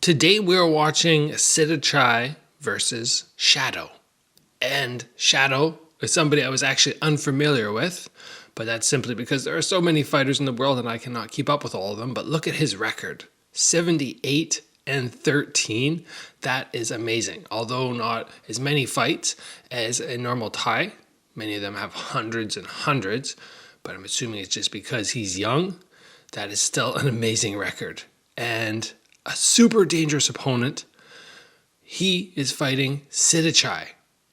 Today we're watching Sittichai versus Shadow. And Shadow is somebody I was actually unfamiliar with, but that's simply because there are so many fighters in the world and I cannot keep up with all of them. But look at his record, 78-13. That is amazing. Although not as many fights as a normal Thai. Many of them have hundreds and hundreds, but I'm assuming it's just because he's young. That is still an amazing record. And a super dangerous opponent. He is fighting Sittichai,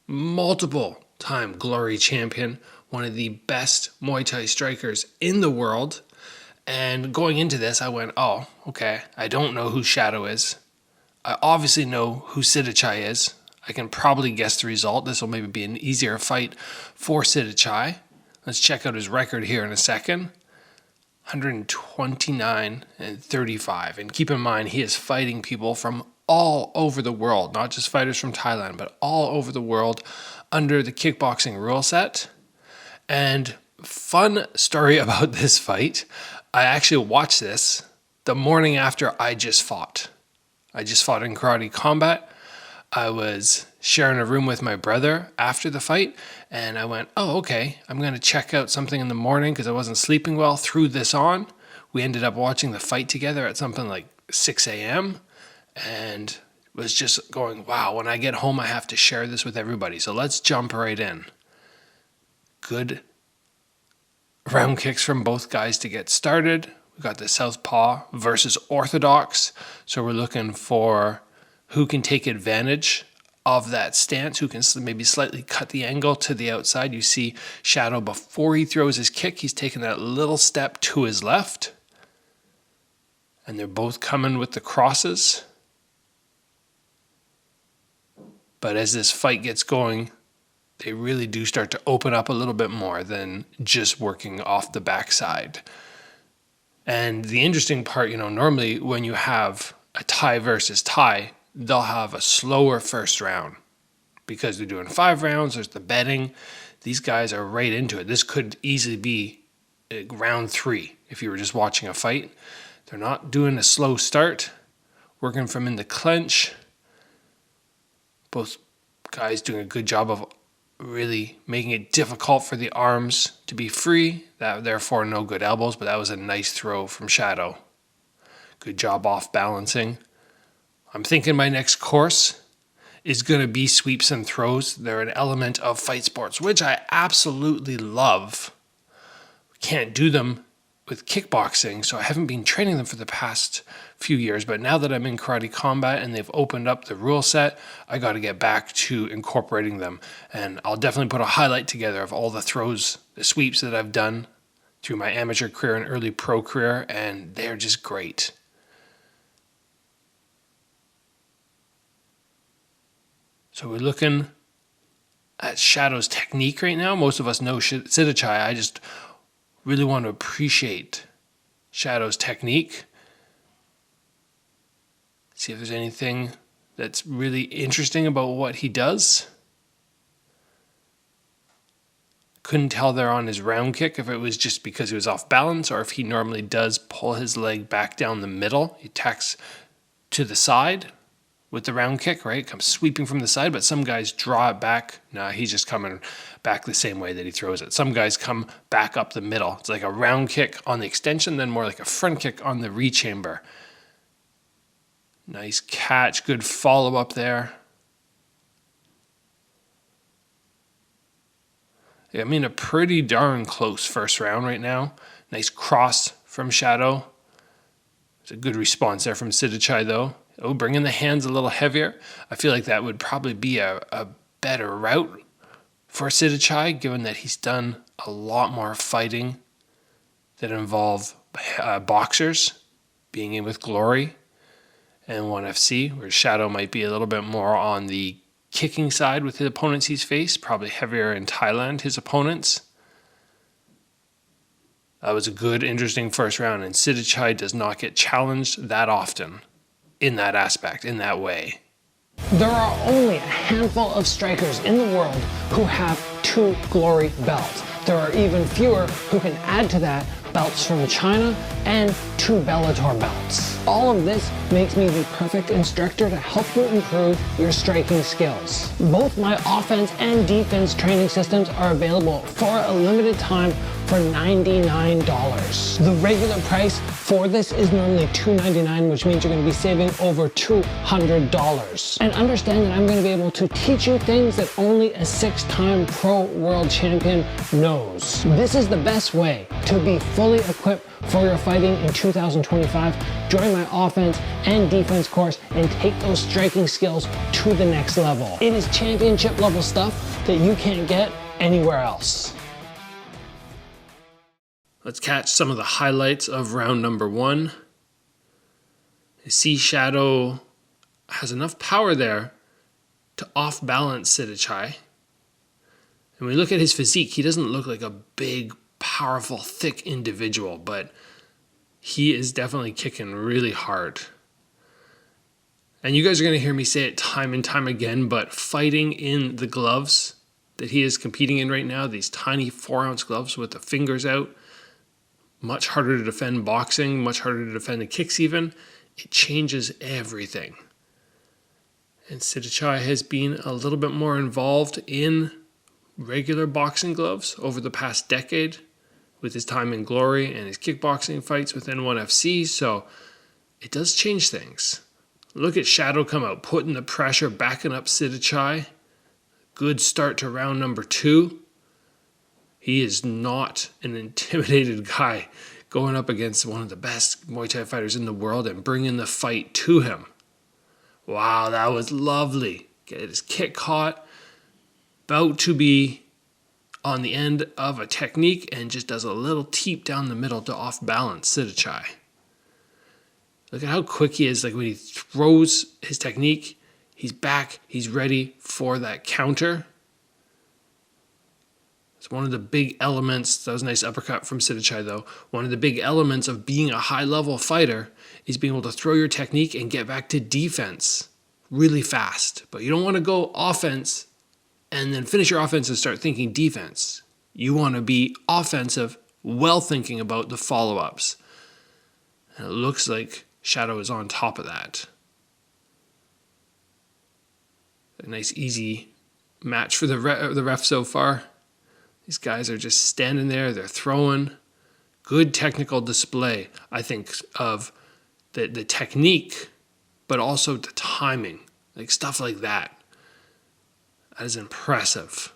multiple time glory champion, one of the best Muay Thai strikers in the world. And going into this, I went, oh, okay, I don't know who Shadow is. I obviously know who Sittichai is. I can probably guess the result. This will maybe be an easier fight for Sittichai. Let's check out his record here in a second. 129-35. And keep in mind, he is fighting people from all over the world, not just fighters from Thailand, but all over the world under the kickboxing rule set. And fun story about this fight, I actually watched this the morning after I just fought. I just fought in karate combat. I was sharing a room with my brother after the fight, and I went, oh, okay, I'm going to check out something in the morning because I wasn't sleeping well. Threw this on. We ended up watching the fight together at something like 6 a.m. and was just going, wow, when I get home, I have to share this with everybody. So let's jump right in. Good round kicks from both guys to get started. We got the southpaw versus orthodox. So we're looking for who can take advantage of that stance, who can maybe slightly cut the angle to the outside. You see Shadow, before he throws his kick, he's taking that little step to his left. And they're both coming with the crosses. But as this fight gets going, they really do start to open up a little bit more than just working off the backside. And the interesting part, normally when you have a Thai versus Thai, they'll have a slower first round because they're doing 5 rounds. There's the betting. These guys are right into it. This could easily be round 3 if you were just watching a fight. They're not doing a slow start, working from in the clinch. Both guys doing a good job of really making it difficult for the arms to be free. Therefore, no good elbows, but that was a nice throw from Shadow. Good job off balancing. I'm thinking my next course is going to be sweeps and throws. They're an element of fight sports, which I absolutely love. Can't do them with kickboxing, so I haven't been training them for the past few years. But now that I'm in karate combat and they've opened up the rule set, I got to get back to incorporating them. And I'll definitely put a highlight together of all the throws, the sweeps that I've done through my amateur career and early pro career, and they're just great. So we're looking at Shadow's technique right now. Most of us know Sittichai. I just really want to appreciate Shadow's technique. See if there's anything that's really interesting about what he does. Couldn't tell there on his round kick if it was just because he was off balance or if he normally does pull his leg back down the middle. He attacks to the side with the round kick, right? Comes sweeping from the side, but some guys draw it back. Nah, he's just coming back the same way that he throws it. Some guys come back up the middle. It's like a round kick on the extension, then more like a front kick on the rechamber. Nice catch, good follow-up there. Yeah, a pretty darn close first round right now. Nice cross from Shadow. It's a good response there from Sittichai, though. Oh, bringing the hands a little heavier. I feel like that would probably be a better route for Sittichai, given that he's done a lot more fighting that involve boxers being in with Glory and ONE FC, where Shadow might be a little bit more on the kicking side with the opponents he's faced, probably heavier in Thailand, his opponents. That was a good, interesting first round, and Sittichai does not get challenged that often in that aspect, in that way. There are only a handful of strikers in the world who have 2 glory belts. There are even fewer who can add to that belts from China and 2 Bellator belts. All of this makes me the perfect instructor to help you improve your striking skills. Both my offense and defense training systems are available for a limited time for $99. The regular price for this is normally $299, which means you're going to be saving over $200. And understand that I'm going to be able to teach you things that only a 6-time pro world champion knows. This is the best way to be fully equipped for your fighting in 2025. Join my offense and defense course and take those striking skills to the next level. It is championship level stuff that you can't get anywhere else. Let's catch some of the highlights of round number 1. You see Shadow has enough power there to off-balance Sittichai. And when we look at his physique, he doesn't look like a big, powerful, thick individual, but he is definitely kicking really hard. And you guys are going to hear me say it time and time again, but fighting in the gloves that he is competing in right now, these tiny 4-ounce gloves with the fingers out, much harder to defend boxing, much harder to defend the kicks even. It changes everything. And Sittichai has been a little bit more involved in regular boxing gloves over the past decade with his time in Glory and his kickboxing fights within ONE FC, so it does change things. Look at Shadow come out, putting the pressure, backing up Sittichai. Good start to round number 2. He is not an intimidated guy going up against one of the best Muay Thai fighters in the world and bringing the fight to him. Wow, that was lovely. Get his kick caught, about to be on the end of a technique and just does a little teep down the middle to off-balance Sittichai. Look at how quick he is. Like when he throws his technique, he's back, he's ready for that counter. It's one of the big elements. That was a nice uppercut from Sittichai though. One of the big elements of being a high-level fighter is being able to throw your technique and get back to defense really fast. But you don't want to go offense and then finish your offense and start thinking defense. You want to be offensive while thinking about the follow-ups. And it looks like Shadow is on top of that. A nice easy match for the ref so far. These guys are just standing there, they're throwing. Good technical display, I think, of the technique, but also the timing. Like stuff like that. That is impressive.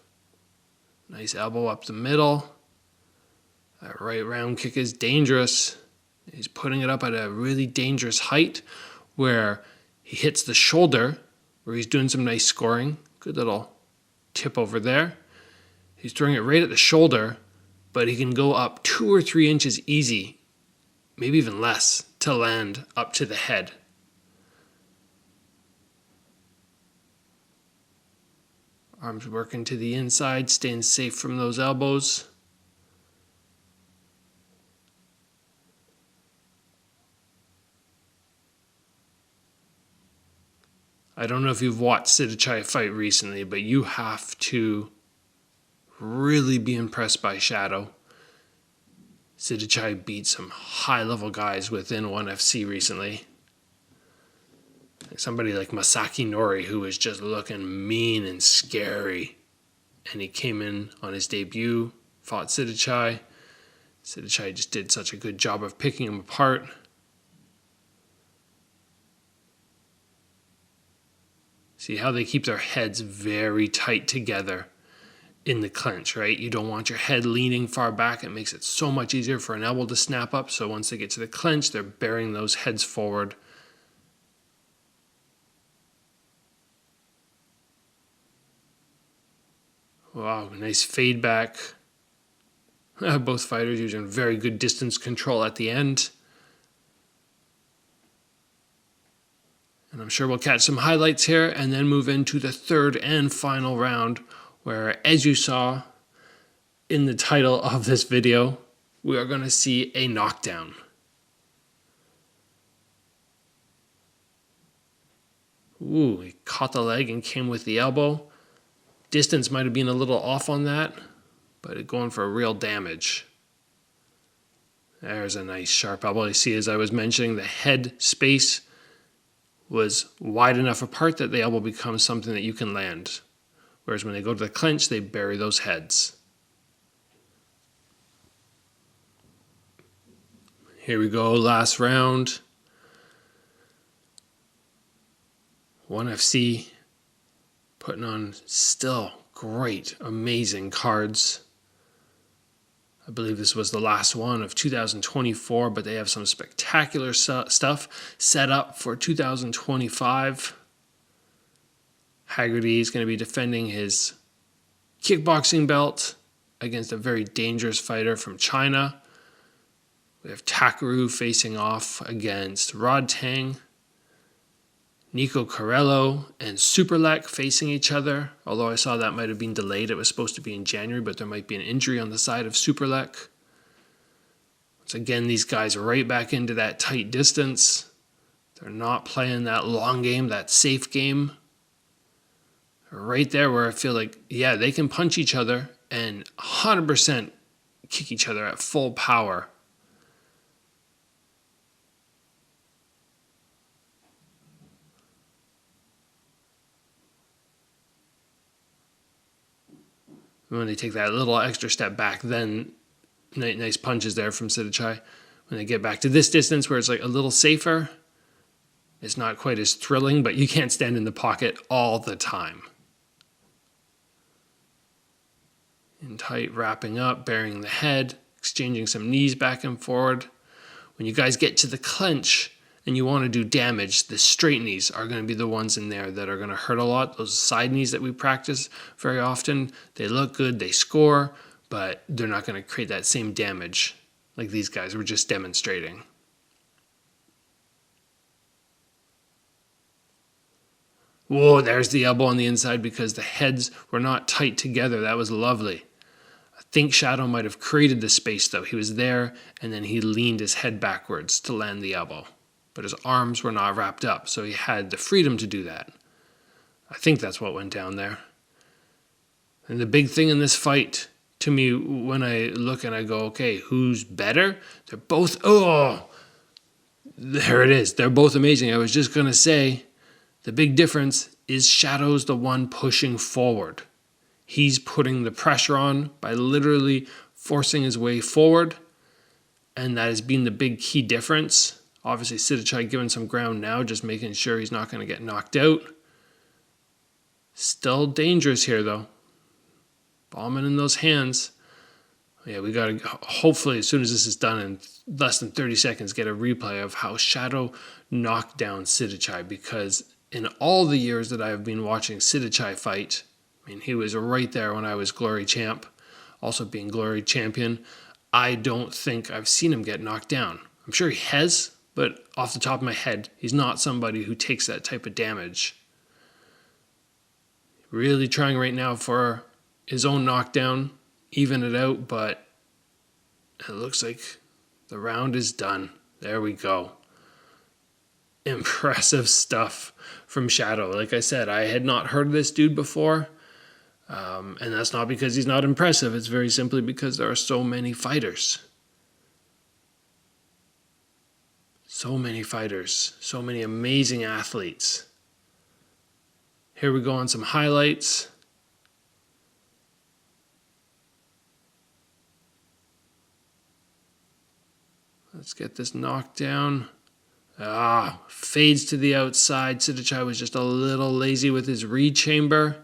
Nice elbow up the middle. That right round kick is dangerous. He's putting it up at a really dangerous height where he hits the shoulder, where he's doing some nice scoring. Good little tip over there. He's throwing it right at the shoulder, but he can go up 2 or 3 inches easy, maybe even less, to land up to the head. Arms working to the inside, staying safe from those elbows. I don't know if you've watched Sittichai fight recently, but you have to really be impressed by Shadow. Sittichai beat some high-level guys within ONE FC recently. Somebody like Masaki Nori, who was just looking mean and scary. And he came in on his debut, fought Sittichai. Sittichai just did such a good job of picking him apart. See how they keep their heads very tight together in the clinch, right? You don't want your head leaning far back. It makes it so much easier for an elbow to snap up. So once they get to the clinch, they're bearing those heads forward. Wow, nice fade back. Both fighters using very good distance control at the end. And I'm sure we'll catch some highlights here and then move into the third and final round where, as you saw in the title of this video, we are going to see a knockdown. Ooh, he caught the leg and came with the elbow. Distance might have been a little off on that, but it going for real damage. There's a nice sharp elbow. You see, as I was mentioning, the head space was wide enough apart that the elbow becomes something that you can land. Whereas when they go to the clinch, they bury those heads. Here we go, last round. 1FC putting on still great, amazing cards. I believe this was the last one of 2024, but they have some spectacular stuff set up for 2025. Haggerty is going to be defending his kickboxing belt against a very dangerous fighter from China. We have Takaru facing off against Rod Tang. Nico Carello and Superlek facing each other, although I saw that might have been delayed. It was supposed to be in January, but there might be an injury on the side of Superlek. Once again, these guys are right back into that tight distance. They're not playing that long game, that safe game. They're right there where I feel like, yeah, they can punch each other and 100% kick each other at full power. When they take that little extra step back, then nice punches there from Sittichai. When they get back to this distance where it's like a little safer, it's not quite as thrilling, but you can't stand in the pocket all the time. In tight, wrapping up, burying the head, exchanging some knees back and forward. When you guys get to the clinch and you want to do damage, the straight knees are going to be the ones in there that are going to hurt a lot. Those side knees that we practice very often, they look good, they score, but they're not going to create that same damage like these guys were just demonstrating. Whoa, there's the elbow on the inside because the heads were not tight together. That was lovely. I think Shadow might have created the space though. He was there and then he leaned his head backwards to land the elbow. But his arms were not wrapped up, so he had the freedom to do that. I think that's what went down there. And the big thing in this fight, to me, when I look and I go, okay, who's better? They're both, oh, there it is. They're both amazing. I was just going to say, the big difference is Shadow's the one pushing forward. He's putting the pressure on by literally forcing his way forward, and that has been the big key difference. Obviously, Sittichai giving some ground now, just making sure he's not going to get knocked out. Still dangerous here, though. Bombing in those hands. Yeah, we got to, hopefully, as soon as this is done in less than 30 seconds, get a replay of how Shadow knocked down Sittichai, because in all the years that I've been watching Sittichai fight, I mean, he was right there when I was Glory Champ, also being Glory Champion. I don't think I've seen him get knocked down. I'm sure he has, but off the top of my head, he's not somebody who takes that type of damage. Really trying right now for his own knockdown, even it out, but it looks like the round is done. There we go. Impressive stuff from Shadow. Like I said, I had not heard of this dude before, and that's not because he's not impressive. It's very simply because there are so many fighters. So many fighters, so many amazing athletes. Here we go on some highlights. Let's get this knockdown. Fades to the outside. Sittichai was just a little lazy with his read chamber.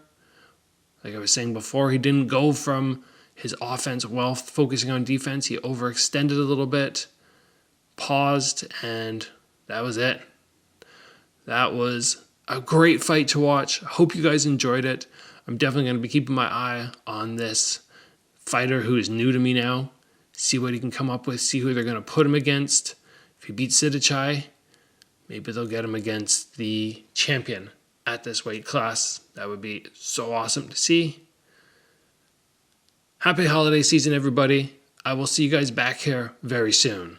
Like I was saying before, he didn't go from his offense well, focusing on defense. He overextended a little bit. Paused, and that was it. That was a great fight to watch. I hope you guys enjoyed it. I'm definitely going to be keeping my eye on this fighter who is new to me now. See what he can come up with, see who they're going to put him against. If he beats Sittichai, maybe they'll get him against the champion at this weight class. That would be so awesome to see. Happy holiday season, everybody. I will see you guys back here very soon.